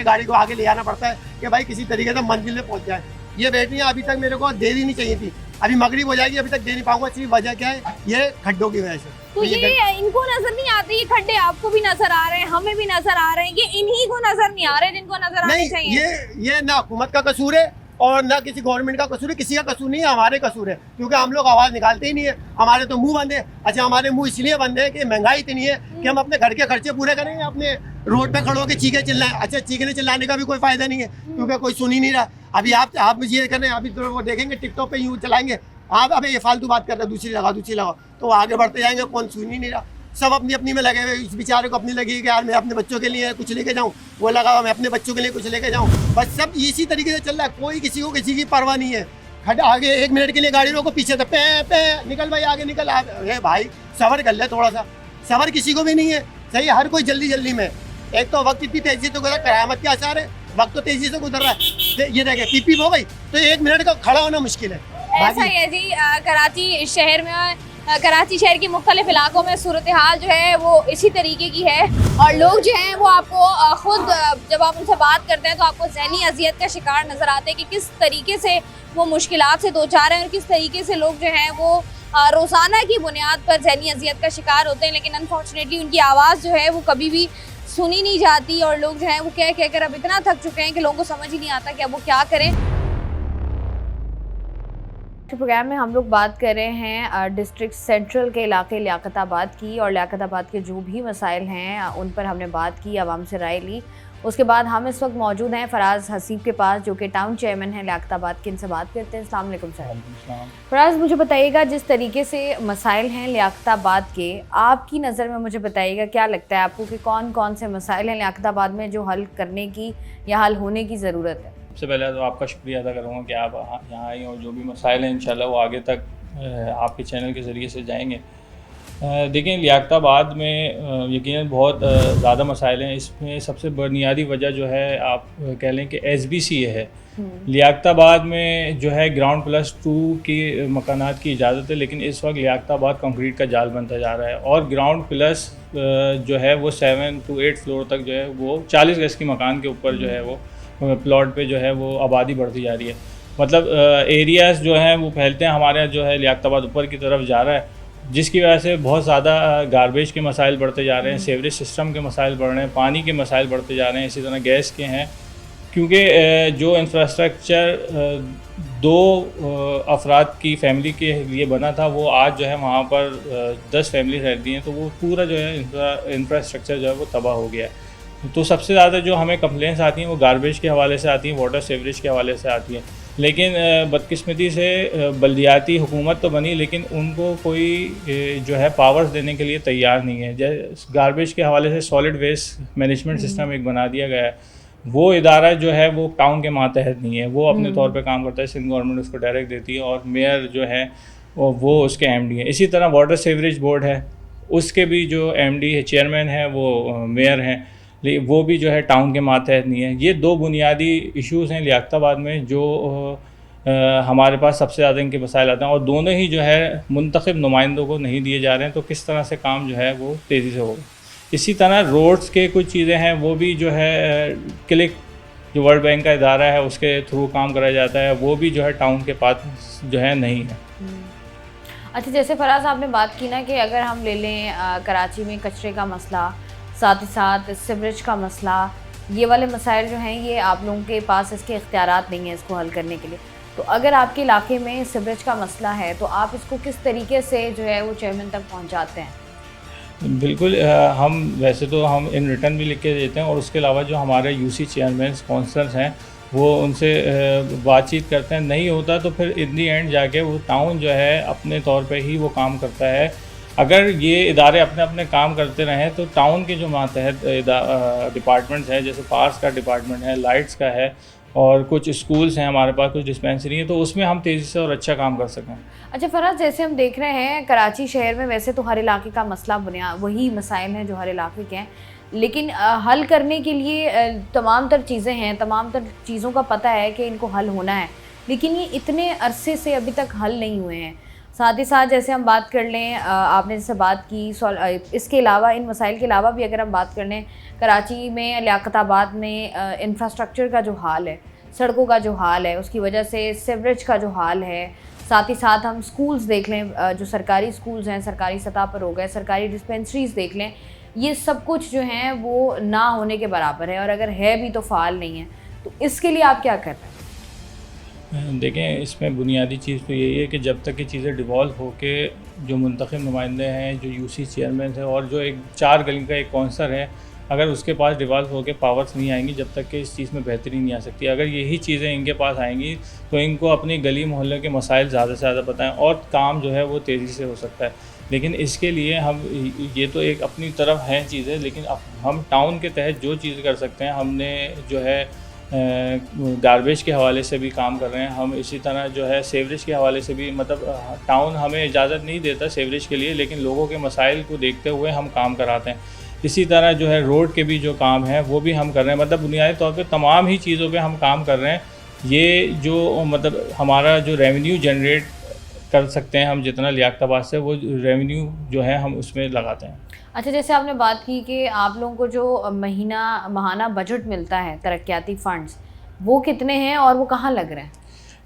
गाड़ी को आगे ले आना पड़ता है कि भाई किसी तरीके से मंजिल में पहुँच जाए। ये बैटरियाँ अभी तक मेरे को दे दी नहीं चाहिए थी, अभी मगरिब हो जाएगी, अभी तक दे नहीं पाऊंगा। सिर्फ वजह क्या है, ये खड्डों की वजह से। तो ये इनको नजर नहीं आते, ये खड्डे आपको भी नजर आ रहे हैं, हमें भी नजर आ रहे हैं, ये इन्हीं को नजर नहीं आ रहे जिनको नजर आने चाहिए। ये ना हुकूमत का कसूर है और ना किसी गवर्नमेंट का कसूर है, किसी का कसूर नहीं है, हमारे कसूर है, क्योंकि हम लोग आवाज़ निकालते ही नहीं है। हमारे तो मुंह बंद है। अच्छा, हमारे मुंह इसलिए बंद है कि महंगाई इतनी है कि हम अपने घर के खर्चे पूरे करेंगे, अपने रोड पे खड़े होकर चीखे चिल्लाएं। अच्छा, चीखने चिल्लाने का भी कोई फायदा नहीं है, क्योंकि कोई सुन ही नहीं रहा। अभी आप ये करें, अभी तो वो देखेंगे टिकटॉक पे यूँ चलाएंगे, आप अभी ये फालतू बात कर रहे हैं, दूसरी लगाओ, तो आगे बढ़ते जाएंगे, कौन सुन ही नहीं रहा। सब अपनी अपनी में लगे हुए। इस बेचारे को अपनी लगी कि यार मैं अपने बच्चों के लिए कुछ लेके जाऊं, वो लगा हुआ मैं अपने बच्चों के लिए कुछ लेके जाऊं। बस सब इसी तरीके से चल रहा है, कोई किसी को किसी की परवाह नहीं है। खड़ा आगे 1 मिनट के लिए गाड़ी रोको, पीछे से पे निकल भाई, आगे निकल। अरे भाई सबर कर ले थोड़ा सा, सबर किसी को भी नहीं है, सही है, हर कोई जल्दी जल्दी में। एक तो वक्त इतनी तेजी से गुजरा, कयामत के आसार है, वक्त तो तेजी से गुजर रहा है। ये देखें पीपी हो गई तो 1 मिनट का खड़ा होना मुश्किल है। ऐसा ही है जी। कराची शहर में, कराची शहर के मुख्तलिफ इलाकों में सूरत हाल जो है वो इसी तरीके की है, और लोग जो हैं वो आपको खुद जब आप उनसे बात करते हैं तो आपको ज़हनी अजियत का शिकार नज़र आते हैं कि किस तरीके से वो मुश्किलात से दो चार हैं और किस तरीके से लोग जो हैं वो रोज़ाना की बुनियाद पर ज़हनी अजियत का शिकार होते हैं। लेकिन अनफॉर्चुनेटली उनकी आवाज़ जो है वो कभी भी सुनी नहीं जाती, और लोग जो हैं वो कह कहकर अब इतना थक चुके हैं कि लोगों को समझ ही नहीं आता कि अब वो क्या करें। प्रोग्राम में हम लोग बात कर रहे हैं डिस्ट्रिक्ट सेंट्रल के इलाके लियाकताबाद की, और लियाकताबाद के जो भी मसाइल हैं उन पर हमने बात की, आवाम से राय ली। उसके बाद हम इस वक्त मौजूद हैं फराज हसीब के पास, जो कि टाउन चेयरमैन हैं लियाकताबाद के। इनसे बात करते हैं। अस्सलाम वालेकुम सर। फराज, मुझे बताइएगा जिस तरीके से मसाइल हैं लियाकताबाद के, आपकी नज़र में मुझे बताइएगा क्या लगता है आपको कि कौन कौन से मसाइल हैं लियाकताबाद में जो हल करने की या हल होने की ज़रूरत है? सबसे पहले तो आपका शुक्रिया अदा करूँगा कि आप यहाँ आई, और जो भी मसाइल हैं इंशाल्लाह वो आगे तक आपके चैनल के ज़रिए से जाएंगे। देखें, लियाकताबाद में यकीनन बहुत ज़्यादा मसाइल हैं। इसमें सबसे बुनियादी वजह जो है आप कह लें कि SBCA है। लियाकताबाद में जो है ग्राउंड +2 की मकानात की इजाज़त है, लेकिन इस वक्त लियाकताबाद कंक्रीट का जाल बनता जा रहा है, और ग्राउंड प्लस जो है वो 7 to 8 फ्लोर तक जो है वो 40 गज की मकान के ऊपर जो है वो प्लॉट पे जो है वो आबादी बढ़ती जा रही है। मतलब एरियाज़ जो हैं वो फैलते हैं। हमारे यहाँ जो है लियाकताबाद ऊपर की तरफ जा रहा है, जिसकी वजह से बहुत ज़्यादा गार्बेज के मसाइल बढ़ते जा रहे हैं, सीवरेज सिस्टम के मसाइल बढ़ रहे हैं, पानी के मसाइल बढ़ते जा रहे हैं, इसी तरह गैस के हैं। क्योंकि जो इंफ्रास्ट्रक्चर 2 अफराद की फैमिली के लिए बना था, वो आज जो है वहाँ पर 10 फैमिली रहती हैं, तो वो पूरा जो है इंफ्रास्ट्रक्चर जो है वो तबाह हो गया है। तो सबसे ज़्यादा जो हमें कंप्लेंट्स आती हैं वो गार्बेज के हवाले से आती हैं, वाटर सीवरेज के हवाले से आती हैं। लेकिन बदकिस्मती से बल्दियाती हुकूमत तो बनी, लेकिन उनको कोई जो है पावर्स देने के लिए तैयार नहीं है। जैसे गार्बेज के हवाले से सॉलिड वेस्ट मैनेजमेंट सिस्टम एक बना दिया गया है, वो इदारा जो है वो टाउन के मातहत नहीं है, वो अपने तौर पे काम करता है, सिंध गवर्नमेंट उसको डायरेक्ट देती है, और मेयर जो है वो उसके MD है। इसी तरह वाटर सीवरेज बोर्ड है, उसके भी जो MD है, चेयरमैन है, वो मेयर हैं, वो भी जो है टाउन के मातहत नहीं है। ये 2 बुनियादी इश्यूज़ हैं लियाकताबाद में जो हमारे पास सबसे ज़्यादा इनके मसाइल आते हैं, और दोनों ही जो है मुंतखब नुमाइंदों को नहीं दिए जा रहे हैं। तो किस तरह से काम जो है वो तेज़ी से होगा। इसी तरह रोड्स के कुछ चीज़ें हैं, वो भी जो है क्लिक जो वर्ल्ड बैंक का इदारा है उसके थ्रू काम कराया जाता है, वो भी जो है टाउन के पास जो है नहीं है। अच्छा, जैसे फराज आपने बात की ना कि अगर हम ले लें कराची में कचरे का मसला, साथ ही साथ सीवरेज का मसला, ये वाले मसाइल जो हैं ये आप लोगों के पास इसके इख्तियारात नहीं है इसको हल करने के लिए। तो अगर आपके इलाके में सीवरेज का मसला है तो आप इसको किस तरीके से जो है वो चेयरमैन तक पहुंचाते हैं? बिल्कुल, हम वैसे तो हम इन रिटर्न भी लिख के देते हैं, और उसके अलावा जो हमारे UC चेयरमैन स्पॉन्सर्स हैं वो उनसे बातचीत करते हैं। नहीं होता तो फिर इन दी एंड जाके वो टाउन जो है अपने तौर पे ही वो काम करता है। अगर ये इदारे अपने अपने काम करते रहें तो टाउन के जो मातहत डिपार्टमेंट्स हैं, जैसे पार्स का डिपार्टमेंट है, लाइट्स का है, और कुछ स्कूल्स हैं हमारे पास, कुछ डिस्पेंसरी हैं, तो उसमें हम तेज़ी से और अच्छा काम कर सकें। अच्छा फराज, जैसे हम देख रहे हैं कराची शहर में वैसे तो हर इलाके का मसला बुनियाद वही मसाइल हैं जो हर इलाके के हैं, लेकिन हल करने के लिए तमाम तर चीज़ें हैं, तमाम तर चीज़ों का पता है कि इनको हल होना है, लेकिन ये इतने अरसे से अभी तक हल नहीं हुए हैं। साथ ही साथ जैसे हम बात कर लें, आपने जैसे बात की, इसके अलावा इन मसाइल के अलावा भी अगर हम बात कर लें, कराची में लियाकताबाद में इंफ्रास्ट्रक्चर का जो हाल है, सड़कों का जो हाल है, उसकी वजह से सीवरेज का जो हाल है, साथ ही साथ हम स्कूल्स देख लें, जो सरकारी स्कूल्स हैं सरकारी सतह पर हो गए, सरकारी डिस्पेंसरीज देख लें, ये सब कुछ जो हैं वो ना होने के बराबर है, और अगर है भी तो फ़ाल नहीं है। तो इसके लिए आप क्या कर रहे हैं? देखें, इसमें बुनियादी चीज़ तो यही है कि जब तक ये चीज़ें डिवॉल्व होके जो मुंतखब नुमाइंदे हैं, जो UC चेयरमैन है, और जो एक 4 गली का एक कौंसलर है, अगर उसके पास डिवॉल्व होके पावर्स नहीं आएंगी, जब तक कि इस चीज़ में बेहतरी नहीं आ सकती। अगर यही चीज़ें इनके पास आएंगी तो इनको अपनी गली मोहल्ले के मसाइल ज़्यादा से ज़्यादा पता है, और काम जो है वो तेज़ी से हो सकता है। लेकिन इसके लिए हम ये तो एक अपनी तरफ हैं चीज़ें, लेकिन अब हम टाउन के तहत जो चीज़ कर सकते हैं, हमने जो है गार्बेज के हवाले से भी काम कर रहे हैं हम। इसी तरह जो है सीवरेज के हवाले से भी, मतलब टाउन हमें इजाज़त नहीं देता सीवरेज के लिए, लेकिन लोगों के मसाइल को देखते हुए हम काम कराते हैं। इसी तरह जो है रोड के भी जो काम है वो भी हम कर रहे हैं, मतलब बुनियादी तौर पे तमाम ही चीज़ों पे हम काम कर रहे हैं। ये जो मतलब हमारा जो रेवेन्यू जनरेट कर सकते हैं हम जितना लियाकताबाद से, वो रेवेन्यू जो है हम उसमें लगाते हैं। अच्छा, जैसे आपने बात की कि आप लोगों को जो माहाना बजट मिलता है तरक्याती फंड्स, वो कितने हैं और वो कहाँ लग रहे हैं?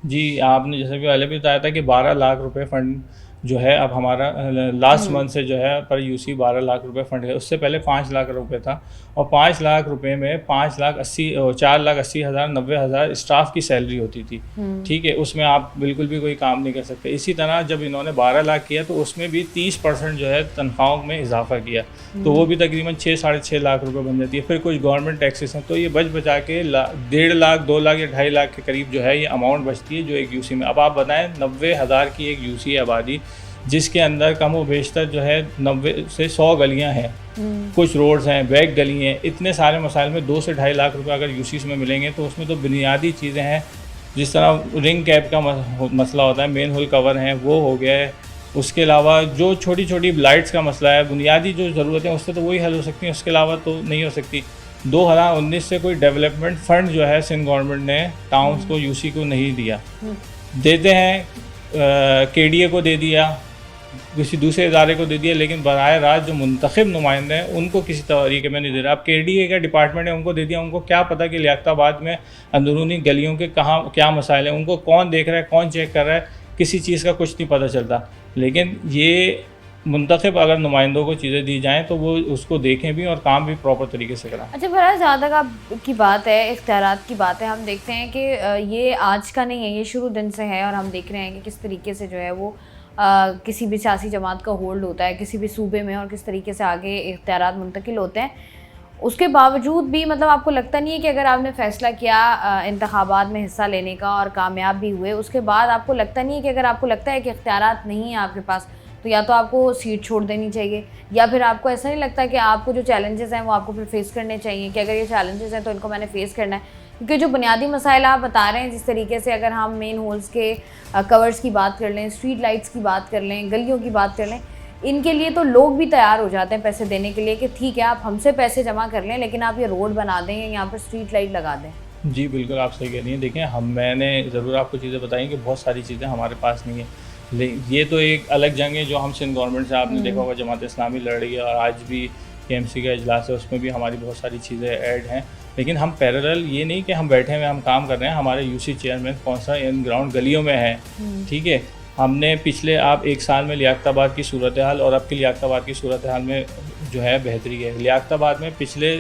जी, आपने जैसे भी पहले भी बताया था कि 12 लाख रुपए फ़ंड जो है अब हमारा लास्ट मंथ से जो है पर यूसी 12 लाख रुपए फ़ंड है। उससे पहले 5 लाख रुपए था, और 5 लाख रुपए में 4,80,000 90,000 स्टाफ की सैलरी होती थी। ठीक है, उसमें आप बिल्कुल भी कोई काम नहीं कर सकते। इसी तरह जब इन्होंने 12 लाख किया तो उसमें भी 30% जो है तनख्वाहों में इजाफा किया, तो वो भी तकरीबन 6-6.5 लाख रुपए बन जाती है। फिर कुछ गवर्नमेंट टैक्सेस हैं, तो ये बचा के 1.5 लाख 2 लाख या 2.5 लाख के करीब जो है ये अमाउंट बचती है जो एक यूसी में। अब आप बताएं 90,000 की एक यूसी आबादी, जिसके अंदर कम व बेशतर जो है 90 से 100 गलियां हैं, कुछ रोड्स हैं, बैक गली हैं, इतने सारे मसाइल में 2 से 2.5 लाख रुपए अगर यूसीस में मिलेंगे तो उसमें तो बुनियादी चीज़ें हैं, जिस तरह रिंग कैप का मसला होता है, मेन होल कवर हैं, वो हो गया है। उसके अलावा जो छोटी छोटी लाइट्स का मसला है, बुनियादी जो ज़रूरतें हैं उससे तो वही हल हो सकती हैं, उसके अलावा तो नहीं हो सकती। 2019 से कोई डेवलपमेंट फ़ंड जो है सिंध गवर्नमेंट ने टाउन्स को यूसी को नहीं दिया, देते हैं केडीए को दे दिया, किसी दूसरे इदारे को दे दिया, लेकिन बराह रास्त जो मुंतखब नुमाइंदे हैं उनको किसी तरीके में नहीं दे रहा। अब केडीए का डिपार्टमेंट है, उनको दे दिया, उनको क्या पता कि लियाकताबाद में अंदरूनी गलियों के कहाँ क्या मसाइल हैं, उनको कौन देख रहा है, कौन चेक कर रहा है, किसी चीज़ का कुछ नहीं पता चलता। लेकिन ये मुंतखब अगर नुमाइंदों को चीज़ें दी जाएँ तो वो उसको देखें भी और काम भी प्रॉपर तरीके से कराएं। अच्छा फराज, जहाँ तक आपकी बात है, इख्तियारात की बात है, हम देखते हैं कि ये आज का नहीं है, ये शुरू दिन से है, और हम देख रहे हैं कि किस तरीके से जो है वो किसी भी सियासी जमात का होल्ड होता है किसी भी सूबे में, और किस तरीके से आगे इख्तियारात मुंतकिल होते हैं। उसके बावजूद भी मतलब आपको लगता नहीं है कि अगर आपने फ़ैसला किया इंतखाबात में हिस्सा लेने का और कामयाब भी हुए, उसके बाद आपको लगता नहीं है कि अगर आपको लगता है कि इख्तियारात नहीं है आपके पास, तो या तो आपको सीट छोड़ देनी चाहिए, या फिर आपको ऐसा नहीं लगता कि आपको जो चैलेंजेस हैं वो आपको फिर फेस करने चाहिए कि अगर ये चैलेंजेस हैं तो इनको मैंने फेस करना है? क्योंकि जो बुनियादी मसाइल आप बता रहे हैं, जिस तरीके से अगर हम मेन होल्स के कवर्स की बात कर लें, स्ट्रीट लाइट्स की बात कर लें, गलियों की बात कर लें, इनके लिए तो लोग भी तैयार हो जाते हैं पैसे देने के लिए कि ठीक है आप हमसे पैसे जमा कर लें, लेकिन आप ये रोड बना दें या यहाँ पर स्ट्रीट लाइट लगा दें। जी बिल्कुल, आप सही कह रही हैं। देखें, मैंने ज़रूर आपको चीज़ें बताई कि बहुत सारी चीज़ें हमारे पास नहीं है, ये तो एक अलग जंग है जो हम सिंध गवर्नमेंट से, आपने देखा होगा जमात इस्लामी लड़ रही है, और आज भी KMC का इजलास है, उसमें भी हमारी बहुत सारी चीज़ें ऐड हैं। लेकिन हम पैरेलल ये नहीं कि हम बैठे हुए हम काम कर रहे हैं, हमारे यूसी चेयरमैन कौन सा इन ग्राउंड गलियों में है, ठीक है। हमने पिछले आप 1 साल में लियाकताबाद की सूरत हाल और अब की लियाकताबाद की सूरत हाल में जो है बेहतरी है। लियाकताबाद में पिछले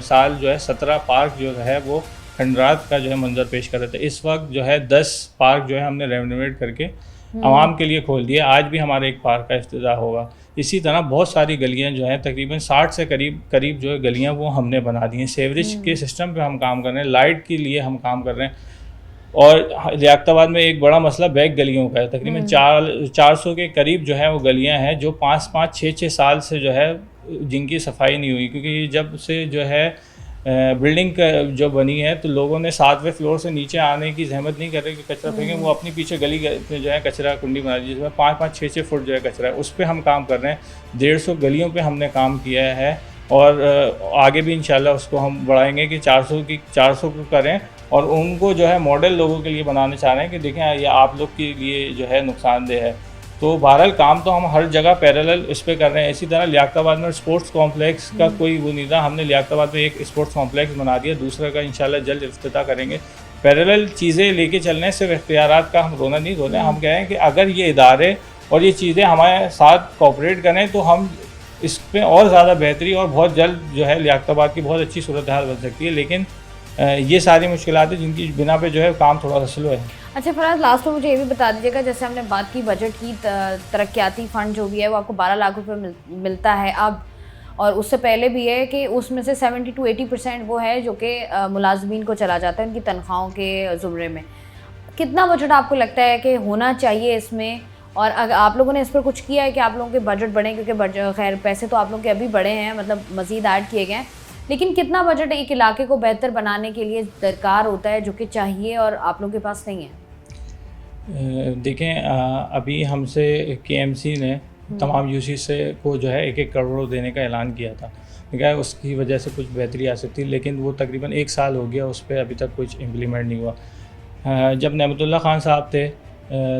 साल जो है 17 पार्क जो है वो खंडरात का जो है मंजर पेश कर रहे थे। इस वक्त जो है 10 पार्क जो है हमने रेनोवेट करके आवाम के लिए खोल दिया। आज भी हमारे एक पार्क का इफ्तिताह होगा। इसी तरह बहुत सारी गलियां जो हैं, तकरीबन 60 से करीब जो है गलियां वो हमने बना दी हैं। सेवरेज के सिस्टम पे हम काम कर रहे हैं, लाइट के लिए हम काम कर रहे हैं। और लियाकताबाद में एक बड़ा मसला बैक गलियों का है। तकरीबन 400 के करीब जो है वो गलियां हैं जो 5-5, 6-6 साल से जो है जिनकी सफाई नहीं हुई, क्योंकि जब से जो है बिल्डिंग जो बनी है तो लोगों ने 7वें फ्लोर से नीचे आने की जहमत नहीं कर रहे कि कचरा फेंकें, वो अपनी पीछे गली में जो है कचरा कुंडी बना दी जिसमें 5-5, 6-6 फुट जो है कचरा है, उस पर हम काम कर रहे हैं। 150 गलियों पे हमने काम किया है और आगे भी इंशाल्लाह उसको हम बढ़ाएंगे कि 400 को करें, और उनको जो है मॉडल लोगों के लिए बनाने चाह रहे हैं कि देखें ये आप लोग के लिए जो है नुकसानदेह है। तो बहरहाल काम तो हम हर जगह पैरेलल इस पर कर रहे हैं। इसी तरह लियाकताबाद में स्पोर्ट्स कॉम्प्लेक्स का कोई वो नहीं था, हमने लियाकताबाद में एक स्पोर्ट्स कॉम्प्लेक्स बना दिया, दूसरा का इंशाल्लाह जल्द इफ्तिताह करेंगे। पैरेलल चीज़ें लेके चलने से इख्तियारात का हम रोना नहीं रोने, हम कह रहे हैं कि अगर ये इदारे और ये चीज़ें हमारे साथ कोऑपरेट करें तो हम इस पर और ज़्यादा बेहतरी और बहुत जल्द जो है लियाकताबाद की बहुत अच्छी सूरत हाल बन सकती है। लेकिन ये सारी मुश्किलात हैं जिनकी बिना पे जो है काम थोड़ा सा स्लो है। अच्छा फराज, लास्ट में मुझे ये भी बता दीजिएगा, जैसे हमने बात की बजट की, तरक्याती फ़ंड जो भी है वो आपको 12 लाख रुपए मिलता है अब, और उससे पहले भी है कि उसमें से 70 to 80% वो है जो कि मुलाजमीन को चला जाता है उनकी तनख्वाहों के ज़ुमरे में। कितना बजट आपको लगता है कि होना चाहिए इसमें, और अगर आप लोगों ने इस पर कुछ किया है कि आप लोगों के बजट बढ़े? क्योंकि खैर पैसे तो आप लोगों के अभी बढ़े हैं, मतलब मज़ीद ऐड किए गए हैं, लेकिन कितना बजट एक इलाके को बेहतर बनाने के लिए दरकार होता है जो कि चाहिए और आप लोगों के पास नहीं है? देखें, अभी हमसे KMC ने तमाम यूसी से को जो है 1-1 करोड़ देने का ऐलान किया था, ठीक है। उसकी वजह से कुछ बेहतरी आ सकती, लेकिन वो तकरीबन 1 साल हो गया, उस पर अभी तक कुछ इम्प्लीमेंट नहीं हुआ। जब नेमतुल्लाह खान साहब थे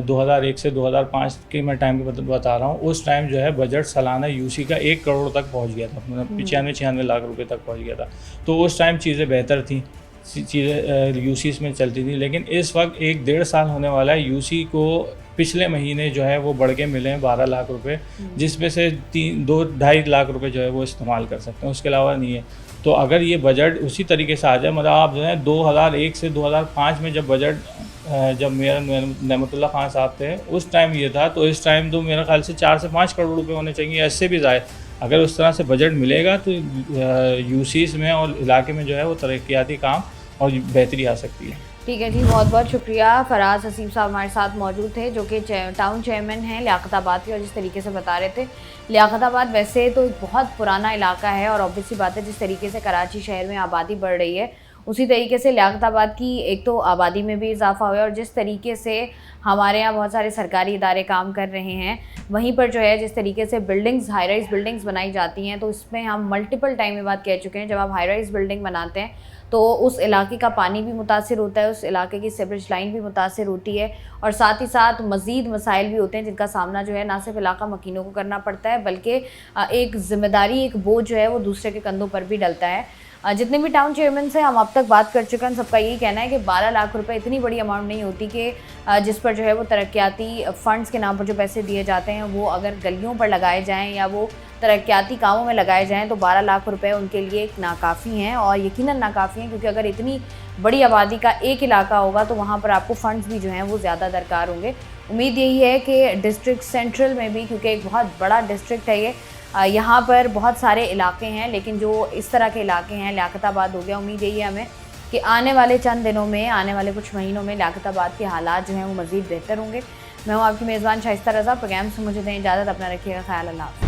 2001 से 2005 के मैं टाइम की बता रहा हूँ, उस टाइम जो है बजट सालाना यूसी का 1 करोड़ तक पहुँच गया था, मतलब 95-96 लाख रुपए तक पहुँच गया था। तो उस टाइम चीज़ें बेहतर थी, चीज़ें यूसीस में चलती थी। लेकिन इस वक्त 1-1.5 साल होने वाला है, यूसी को पिछले महीने जो है वो बढ़ के मिले हैं 12 लाख रुपए, जिसमें से 2-2.5 लाख रुपए जो है वो इस्तेमाल कर सकते हैं, उसके अलावा नहीं है। तो अगर ये बजट उसी तरीके से आ जाए, मतलब आप जो है 2001 से 2005 में जब बजट जब मेरा नेमतुल्लाह खान साहब थे उस टाइम ये था, तो इस टाइम तो मेरे ख्याल से 4 से 5 करोड़ रुपए होने चाहिए, इससे भी ज़्यादा। अगर उस तरह से बजट मिलेगा तो यूसीस में और इलाके में जो है वो तरक्याती काम और बेहतरी आ सकती है। ठीक है जी, बहुत बहुत शुक्रिया। फराज हसीब साहब हमारे साथ मौजूद थे जो कि टाउन चेयरमैन हैं लियाकताबाद के, और जिस तरीके से बता रहे थे लियाकताबाद वैसे तो एक बहुत पुराना इलाका है और ऑब्वियसली बात है जिस तरीके से कराची शहर में आबादी बढ़ रही है उसी तरीके से लियाकताबाद की एक तो आबादी में भी इजाफा हुआ है, और जिस तरीके से हमारे यहाँ बहुत सारे सरकारी इदारे काम कर रहे हैं वहीं पर जो है जिस तरीके से बिल्डिंग्स हाई राइज बिल्डिंग्स बनाई जाती हैं, तो इसमें हम मल्टीपल टाइम में बात कह चुके हैं, जब आप हाई राइज बिल्डिंग बनाते हैं तो उस इलाके का पानी भी मुतासिर होता है, उस इलाके की सीवरेज लाइन भी मुतासिर होती है, और साथ ही साथ मज़ीद मसाइल भी होते हैं जिनका सामना जो है ना सिर्फ इलाका मकीनों को करना पड़ता है बल्कि एक ज़िम्मेदारी, एक बोझ जो है वो दूसरे के कंधों पर भी डलता है। जितने भी टाउन चेयरमैन से हम अब तक बात कर चुके हैं सबका यही कहना है कि 12 लाख रुपए इतनी बड़ी अमाउंट नहीं होती कि जिस पर जो है वो तरक्याती फ़ंड्स के नाम पर जो पैसे दिए जाते हैं वो अगर गलियों पर लगाए जाएं या वो तरक्याती कामों में लगाए जाएं तो 12 लाख रुपए उनके लिए नाकाफ़ी हैं, और यकीनन नाकाफ़ी हैं, क्योंकि अगर इतनी बड़ी आबादी का एक इलाका होगा तो वहाँ पर आपको फ़ंड्स भी जो हैं वो ज़्यादा दरकार होंगे। उम्मीद यही है कि डिस्ट्रिक्ट सेंट्रल में भी, क्योंकि एक बहुत बड़ा डिस्ट्रिक्ट है ये, यहाँ पर बहुत सारे इलाके हैं, लेकिन जो इस तरह के इलाके हैं लियाकताबाद हो गया, उम्मीद यही है हमें कि आने वाले चंद दिनों में, आने वाले कुछ महीनों में लियाकताबाद के हालात जो हैं वो मज़ीद बेहतर होंगे। मैं हूँ आपकी मेज़बान शाइस्ता रज़ा। प्रोग्राम से मुझे दें इजाज़त, अपना रखिएगा ख्याल। अल्लाह।